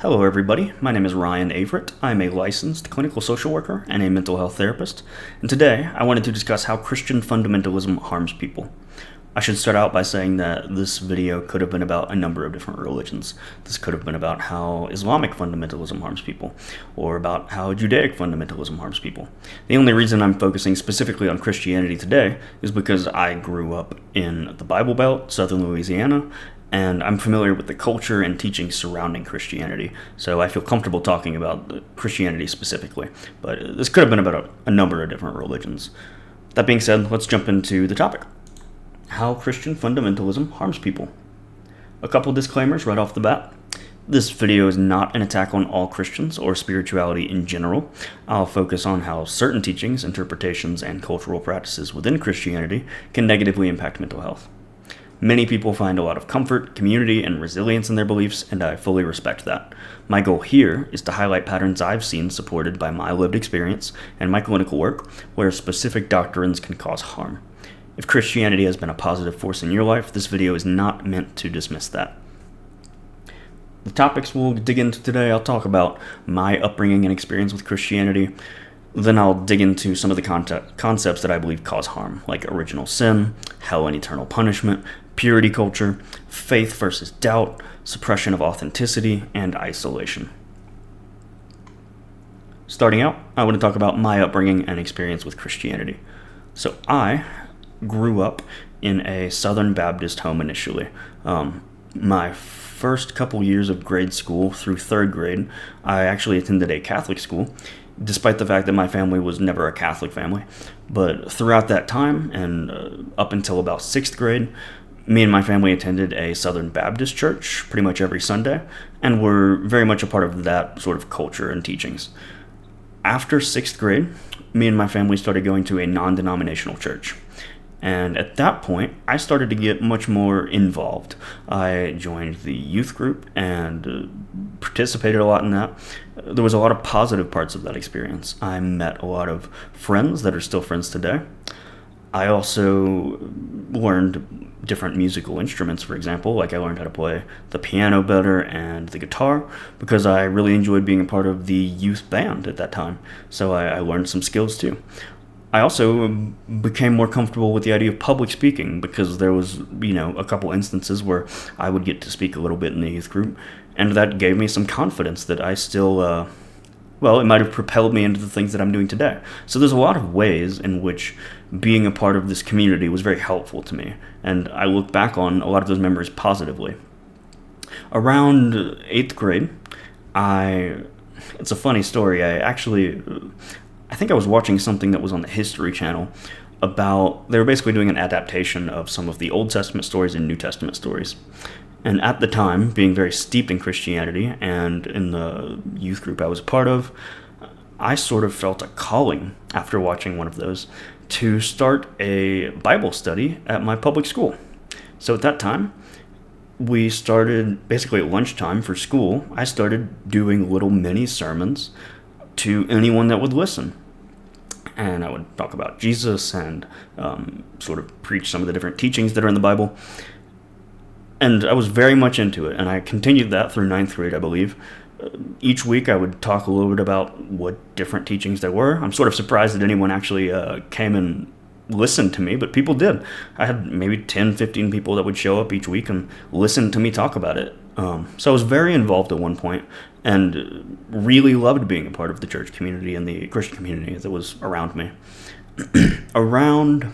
Hello, everybody. My name is Ryan Averett. I'm a licensed clinical social worker and a mental health therapist. And today, I wanted to discuss how Christian fundamentalism harms people. I should start out by saying that this video could have been about a number of different religions. This could have been about how Islamic fundamentalism harms people, or about how Judaic fundamentalism harms people. The only reason I'm focusing specifically on Christianity today is because I grew up in the Bible Belt, southern Louisiana, and I'm familiar with the culture and teachings surrounding Christianity, so I feel comfortable talking about Christianity specifically. But this could have been about a number of different religions. That being said, let's jump into the topic. How Christian fundamentalism harms people. A couple disclaimers right off the bat. This video is not an attack on all Christians or spirituality in general. I'll focus on how certain teachings, interpretations, and cultural practices within Christianity can negatively impact mental health. Many people find a lot of comfort, community, and resilience in their beliefs, and I fully respect that. My goal here is to highlight patterns I've seen supported by my lived experience and my clinical work where specific doctrines can cause harm. If Christianity has been a positive force in your life, this video is not meant to dismiss that. The topics we'll dig into today, I'll talk about my upbringing and experience with Christianity. Then I'll dig into some of the concepts that I believe cause harm, like original sin, hell and eternal punishment, purity culture, faith versus doubt, suppression of authenticity, and isolation. Starting out, I want to talk about my upbringing and experience with Christianity. So I grew up in a Southern Baptist home initially. My first couple years of grade school through third grade, I actually attended a Catholic school, despite the fact that my family was never a Catholic family. But throughout that time, and up until about sixth grade, me and my family attended a Southern Baptist church pretty much every Sunday, and were very much a part of that sort of culture and teachings. After sixth grade, me and my family started going to a non-denominational church. And at that point, I started to get much more involved. I joined the youth group and participated a lot in that. There was a lot of positive parts of that experience. I met a lot of friends that are still friends today. I also learned different musical instruments, for example. Like I learned how to play the piano better and the guitar because I really enjoyed being a part of the youth band at that time. So I learned some skills too. I also became more comfortable with the idea of public speaking because there was, a couple instances where I would get to speak a little bit in the youth group, and that gave me some confidence that I still, it might have propelled me into the things that I'm doing today. So there's a lot of ways in which being a part of this community was very helpful to me, and I look back on a lot of those memories positively. Around 8th grade, it's a funny story, I think I was watching something that was on the History Channel they were basically doing an adaptation of some of the Old Testament stories and New Testament stories. And at the time, being very steeped in Christianity and in the youth group I was a part of, I sort of felt a calling after watching one of those to start a Bible study at my public school. So at that time, we started basically at lunchtime for school. I started doing little mini sermons to anyone that would listen. And I would talk about Jesus and sort of preach some of the different teachings that are in the Bible. And I was very much into it, and I continued that through 9th grade, I believe. Each week I would talk a little bit about what different teachings there were. I'm sort of surprised that anyone actually came and listened to me, but people did. I had maybe 10, 15 people that would show up each week and listen to me talk about it. So I was very involved at one point and really loved being a part of the church community and the Christian community that was around me. Around,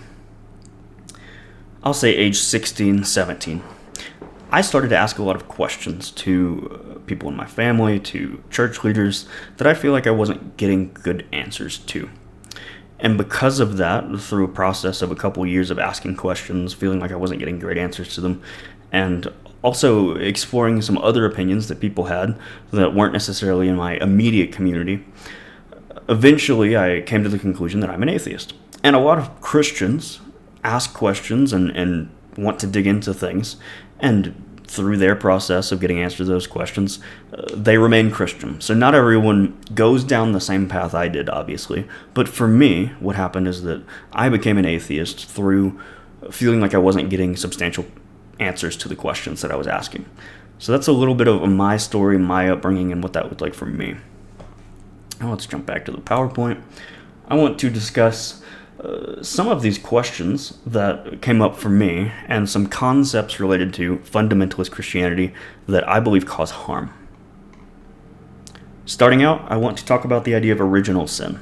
I'll say age 16, 17, I started to ask a lot of questions to people in my family, to church leaders, that I feel like I wasn't getting good answers to. And because of that, through a process of a couple years of asking questions, feeling like I wasn't getting great answers to them, and also exploring some other opinions that people had that weren't necessarily in my immediate community, eventually I came to the conclusion that I'm an atheist. And a lot of Christians ask questions and want to dig into things, and through their process of getting answers to those questions, they remain Christian. So not everyone goes down the same path I did, obviously. But for me, what happened is that I became an atheist through feeling like I wasn't getting substantial answers to the questions that I was asking. So that's a little bit of my story, my upbringing, and what that looked like for me. Now let's jump back to the PowerPoint. I want to discuss some of these questions that came up for me and some concepts related to fundamentalist Christianity that I believe cause harm. Starting out, I want to talk about the idea of original sin.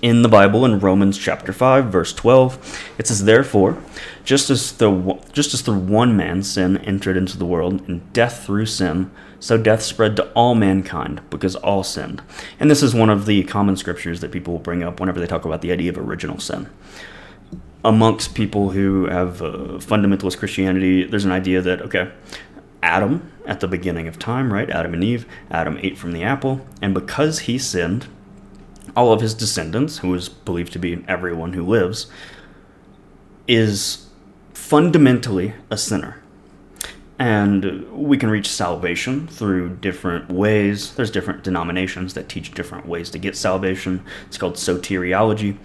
In the Bible, in Romans chapter 5, verse 12, it says, "Therefore, just as through one man sin entered into the world, and death through sin, so death spread to all mankind, because all sinned." And this is one of the common scriptures that people will bring up whenever they talk about the idea of original sin. Amongst people who have fundamentalist Christianity, there's an idea that, okay, Adam, at the beginning of time, right, Adam and Eve, Adam ate from the apple, and because he sinned, all of his descendants, who is believed to be everyone who lives, is fundamentally a sinner. And we can reach salvation through different ways. There's different denominations that teach different ways to get salvation. It's called soteriology.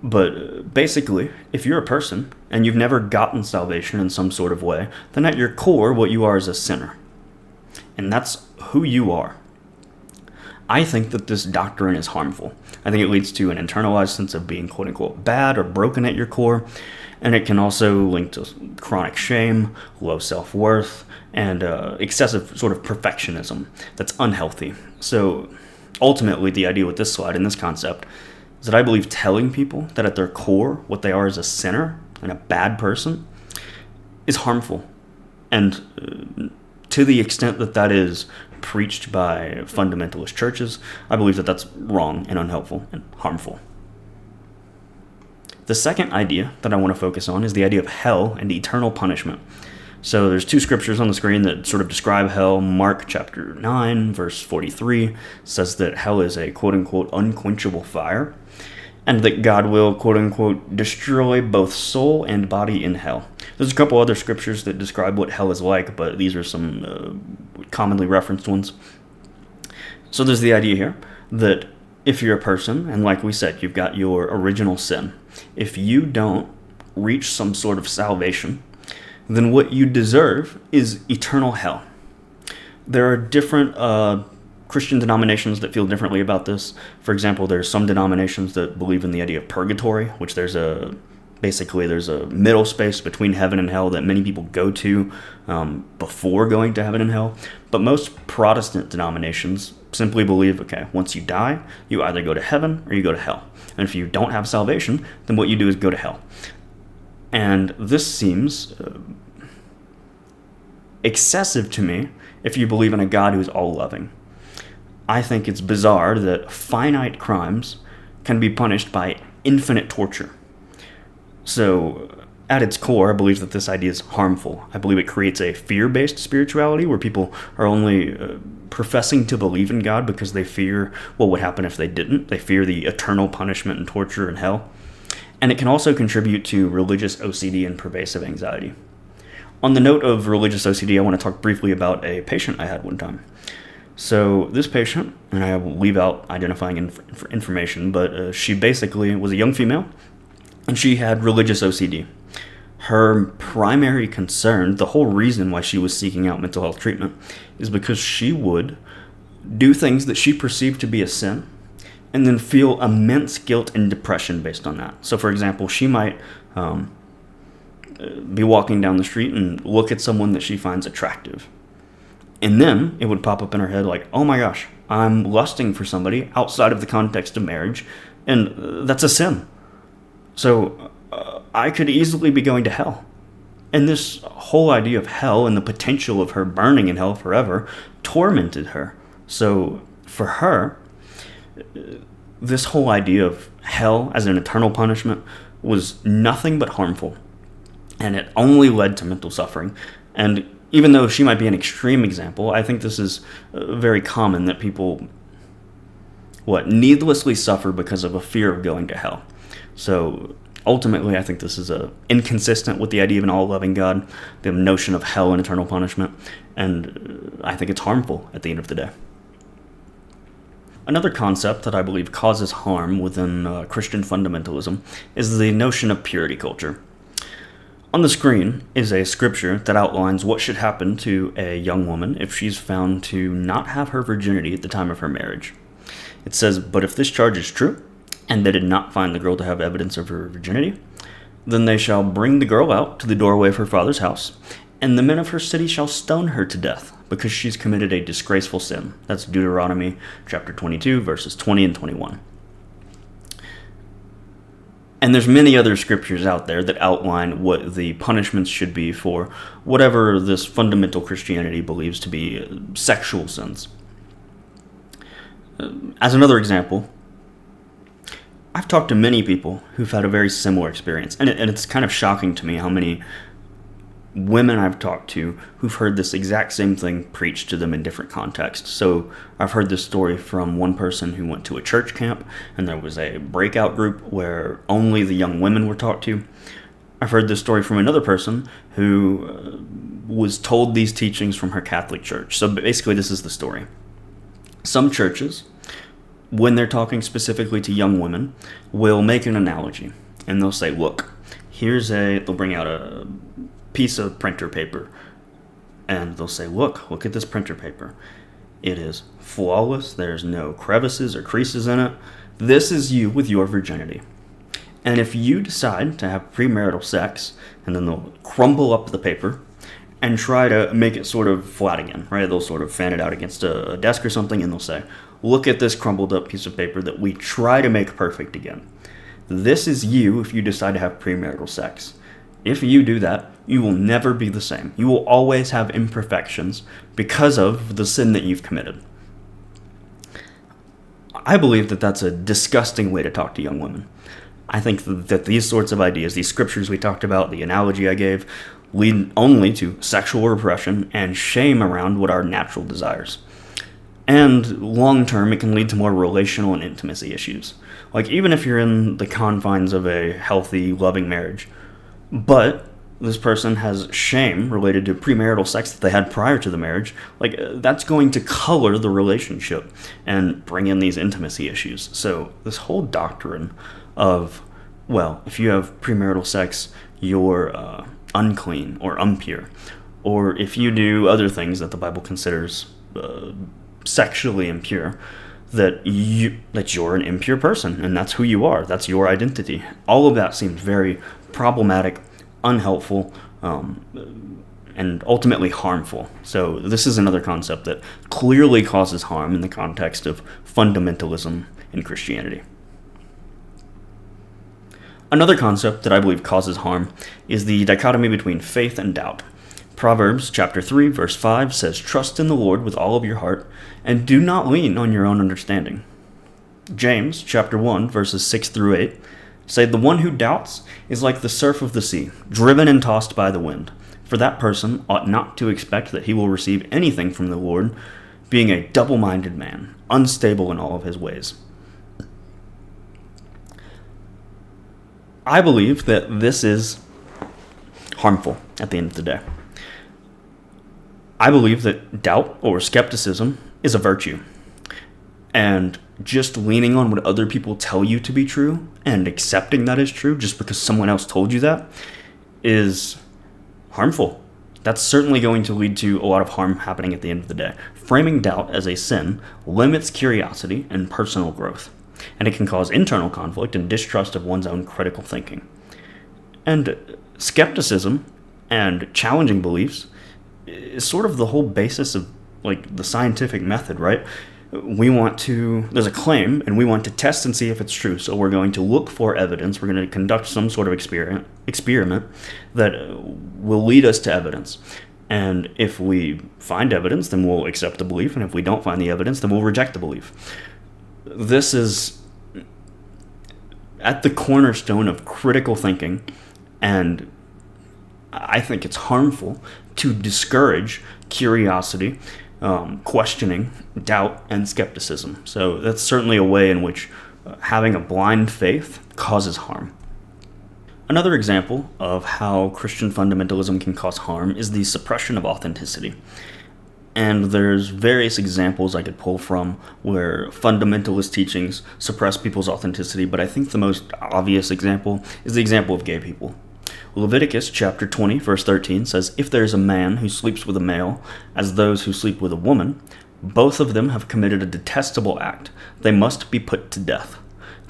But basically, if you're a person and you've never gotten salvation in some sort of way, then at your core, what you are is a sinner. And that's who you are. I think that this doctrine is harmful. I think it leads to an internalized sense of being quote-unquote bad or broken at your core, and it can also link to chronic shame, low self-worth, and excessive sort of perfectionism that's unhealthy. So ultimately, the idea with this slide and this concept is that I believe telling people that at their core, what they are is a sinner and a bad person is harmful. And to the extent that that is preached by fundamentalist churches, I believe that that's wrong and unhelpful and harmful. The second idea that I want to focus on is the idea of hell and eternal punishment. So there's two scriptures on the screen that sort of describe hell. Mark chapter 9, verse 43 says that hell is a quote-unquote unquenchable fire, and that God will quote-unquote destroy both soul and body in hell. There's a couple other scriptures that describe what hell is like, but these are some commonly referenced ones. So there's the idea here that if you're a person, and like we said, you've got your original sin, if you don't reach some sort of salvation, then what you deserve is eternal hell. There are different Christian denominations that feel differently about this. For example, there's some denominations that believe in the idea of purgatory, which there's a middle space between heaven and hell that many people go to before going to heaven and hell. But most Protestant denominations simply believe, okay, once you die, you either go to heaven or you go to hell. And if you don't have salvation, then what you do is go to hell. And this seems excessive to me if you believe in a God who's all-loving. I think it's bizarre that finite crimes can be punished by infinite torture. So, at its core, I believe that this idea is harmful. I believe it creates a fear-based spirituality where people are only professing to believe in God because they fear what would happen if they didn't. They fear the eternal punishment and torture in hell. And it can also contribute to religious OCD and pervasive anxiety. On the note of religious OCD, I want to talk briefly about a patient I had one time. So this patient, and I will leave out identifying information, but she basically was a young female, and she had religious OCD. Her primary concern, the whole reason why she was seeking out mental health treatment, is because she would do things that she perceived to be a sin, and then feel immense guilt and depression based on that. So for example, she might be walking down the street and look at someone that she finds attractive. And then it would pop up in her head like, oh my gosh, I'm lusting for somebody outside of the context of marriage, and that's a sin. So I could easily be going to hell. And this whole idea of hell and the potential of her burning in hell forever tormented her. So for her, this whole idea of hell as an eternal punishment was nothing but harmful. And it only led to mental suffering. And even though she might be an extreme example, I think this is very common that people, needlessly suffer because of a fear of going to hell. So ultimately, I think this is inconsistent with the idea of an all-loving God, the notion of hell and eternal punishment, and I think it's harmful at the end of the day. Another concept that I believe causes harm within Christian fundamentalism is the notion of purity culture. On the screen is a scripture that outlines what should happen to a young woman if she's found to not have her virginity at the time of her marriage. It says, "But if this charge is true, and they did not find the girl to have evidence of her virginity, then they shall bring the girl out to the doorway of her father's house, and the men of her city shall stone her to death, because she's committed a disgraceful sin." That's Deuteronomy chapter 22, verses 20 and 21. And there's many other scriptures out there that outline what the punishments should be for whatever this fundamental Christianity believes to be sexual sins. As another example, I've talked to many people who've had a very similar experience, and it's kind of shocking to me how many women I've talked to who've heard this exact same thing preached to them in different contexts. So I've heard this story from one person who went to a church camp, and there was a breakout group where only the young women were talked to. I've heard this story from another person who was told these teachings from her Catholic church. So basically, this is the story. Some churches, when they're talking specifically to young women, will make an analogy, and they'll say, look, they'll bring out a piece of printer paper, and they'll say, look at this printer paper. It is flawless. There's no crevices or creases in it. This is you with your virginity. And if you decide to have premarital sex, and then they'll crumble up the paper and try to make it sort of flat again, right? They'll sort of fan it out against a desk or something, and they'll say, look at this crumbled up piece of paper that we try to make perfect again. This is you if you decide to have premarital sex. If you do that, you will never be the same. You will always have imperfections because of the sin that you've committed. I believe that that's a disgusting way to talk to young women. I think that these sorts of ideas, these scriptures we talked about, the analogy I gave, lead only to sexual repression and shame around what are natural desires. And long term, it can lead to more relational and intimacy issues. Like, even if you're in the confines of a healthy, loving marriage, but this person has shame related to premarital sex that they had prior to the marriage, that's going to color the relationship and bring in these intimacy issues. So this whole doctrine of, well, if you have premarital sex, you're unclean or impure, or if you do other things that the Bible considers sexually impure, that you're an impure person, and that's who you are. That's your identity. All of that seems very problematic, unhelpful, and ultimately harmful. So this is another concept that clearly causes harm in the context of fundamentalism in Christianity. Another concept that I believe causes harm is the dichotomy between faith and doubt. Proverbs chapter 3, verse 5 says, "Trust in the Lord with all of your heart, and do not lean on your own understanding." James chapter 1, verses 6 through 8 say, "The one who doubts is like the surf of the sea, driven and tossed by the wind. For that person ought not to expect that he will receive anything from the Lord, being a double-minded man, unstable in all of his ways." I believe that this is harmful at the end of the day. I believe that doubt or skepticism is a virtue. And just leaning on what other people tell you to be true and accepting that is true just because someone else told you that is harmful. That's certainly going to lead to a lot of harm happening at the end of the day. Framing doubt as a sin limits curiosity and personal growth, and it can cause internal conflict and distrust of one's own critical thinking. And skepticism and challenging beliefs is sort of the whole basis of the scientific method, right? There's a claim, and we want to test and see if it's true. So we're going to look for evidence. We're going to conduct some sort of experiment that will lead us to evidence. And if we find evidence, then we'll accept the belief. And if we don't find the evidence, then we'll reject the belief. This is at the cornerstone of critical thinking, and I think it's harmful to discourage curiosity, questioning, doubt, and skepticism. So that's certainly a way in which having a blind faith causes harm. Another example of how Christian fundamentalism can cause harm is the suppression of authenticity. And there's various examples I could pull from where fundamentalist teachings suppress people's authenticity, but I think the most obvious example is the example of gay people. Leviticus chapter 20, verse 13 says, "If there is a man who sleeps with a male, as those who sleep with a woman, both of them have committed a detestable act. They must be put to death.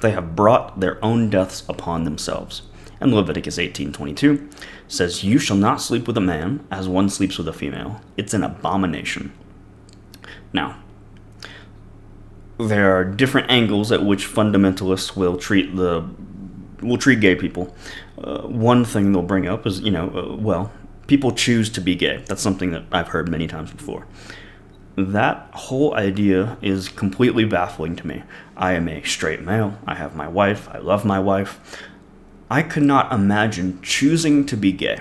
They have brought their own deaths upon themselves." And Leviticus 18:22 says, "You shall not sleep with a man as one sleeps with a female. It's an abomination." Now, there are different angles at which fundamentalists will treat gay people. One thing they'll bring up is, people choose to be gay. That's something that I've heard many times before. That whole idea is completely baffling to me. I am a straight male. I have my wife. I love my wife. I could not imagine choosing to be gay.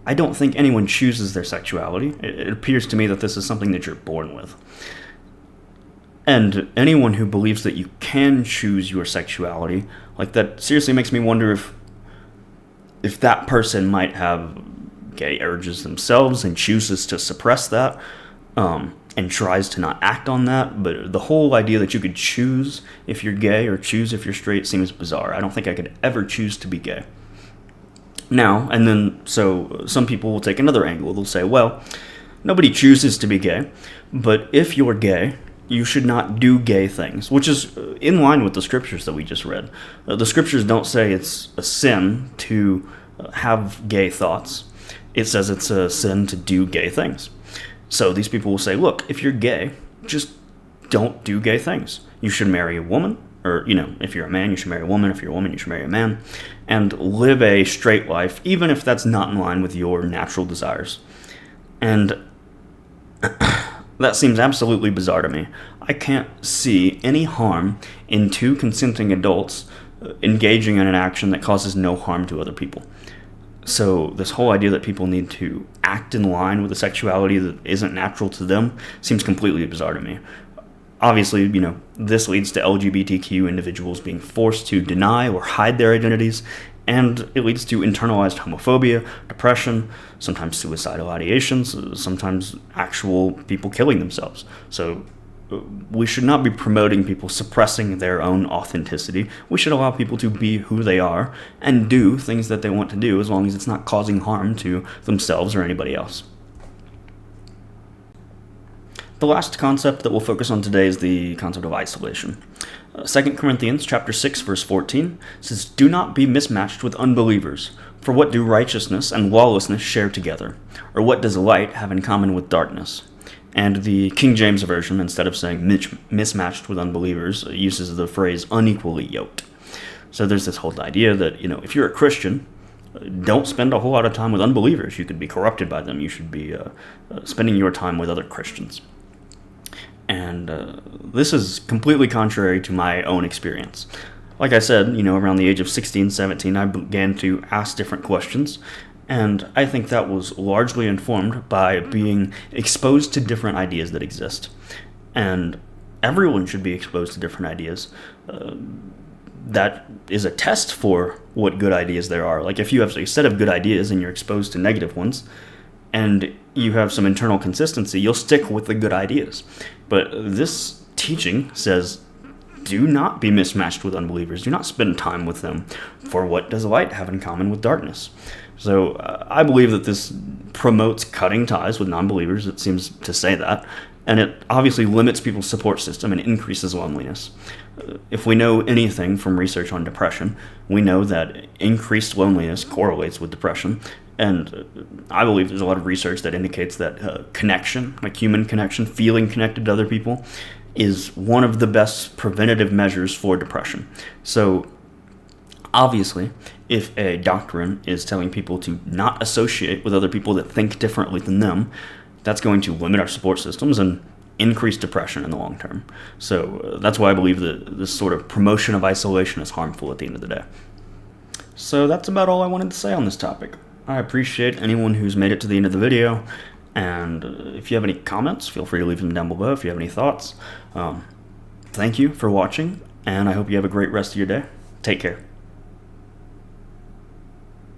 I don't think anyone chooses their sexuality. It appears to me that this is something that you're born with. And anyone who believes that you can choose your sexuality, that seriously makes me wonder if that person might have gay urges themselves and chooses to suppress that, and tries to not act on that. But the whole idea that you could choose if you're gay or choose if you're straight seems bizarre. I don't think I could ever choose to be gay. Now, and then, so some people will take another angle. They'll say, well, nobody chooses to be gay, but if you're gay, you should not do gay things, which is in line with the scriptures that we just read. The scriptures don't say it's a sin to have gay thoughts. It says it's a sin to do gay things. So these people will say, look, if you're gay, just don't do gay things. You should marry a woman, or, if you're a man, you should marry a woman. If you're a woman, you should marry a man, and live a straight life, even if that's not in line with your natural desires. And that seems absolutely bizarre to me. I can't see any harm in two consenting adults engaging in an action that causes no harm to other people. So this whole idea that people need to act in line with a sexuality that isn't natural to them seems completely bizarre to me. Obviously, this leads to LGBTQ individuals being forced to deny or hide their identities, and it leads to internalized homophobia, depression, sometimes suicidal ideations, sometimes actual people killing themselves. So we should not be promoting people suppressing their own authenticity. We should allow people to be who they are and do things that they want to do, as long as it's not causing harm to themselves or anybody else. The last concept that we'll focus on today is the concept of isolation. 2 Corinthians chapter 6, verse 14 says, "Do not be mismatched with unbelievers, for what do righteousness and lawlessness share together? Or what does light have in common with darkness?" And the King James Version, instead of saying mismatched with unbelievers, uses the phrase unequally yoked. So there's this whole idea that, if you're a Christian, don't spend a whole lot of time with unbelievers. You could be corrupted by them. You should be spending your time with other Christians. And this is completely contrary to my own experience. Like I said, around the age of 16, 17, I began to ask different questions. And I think that was largely informed by being exposed to different ideas that exist. And everyone should be exposed to different ideas. That is a test for what good ideas there are. Like if you have a set of good ideas and you're exposed to negative ones, and you have some internal consistency, you'll stick with the good ideas. But this teaching says, do not be mismatched with unbelievers. Do not spend time with them. For what does light have in common with darkness? So I believe that this promotes cutting ties with non-believers. It seems to say that. And it obviously limits people's support system and increases loneliness. If we know anything from research on depression, we know that increased loneliness correlates with depression. And I believe there's a lot of research that indicates that connection, like human connection, feeling connected to other people, is one of the best preventative measures for depression. So obviously, if a doctrine is telling people to not associate with other people that think differently than them, that's going to limit our support systems and increase depression in the long term. So that's why I believe that this sort of promotion of isolation is harmful at the end of the day. So that's about all I wanted to say on this topic. I appreciate anyone who's made it to the end of the video, and if you have any comments, feel free to leave them down below if you have any thoughts. Thank you for watching, and I hope you have a great rest of your day. Take care.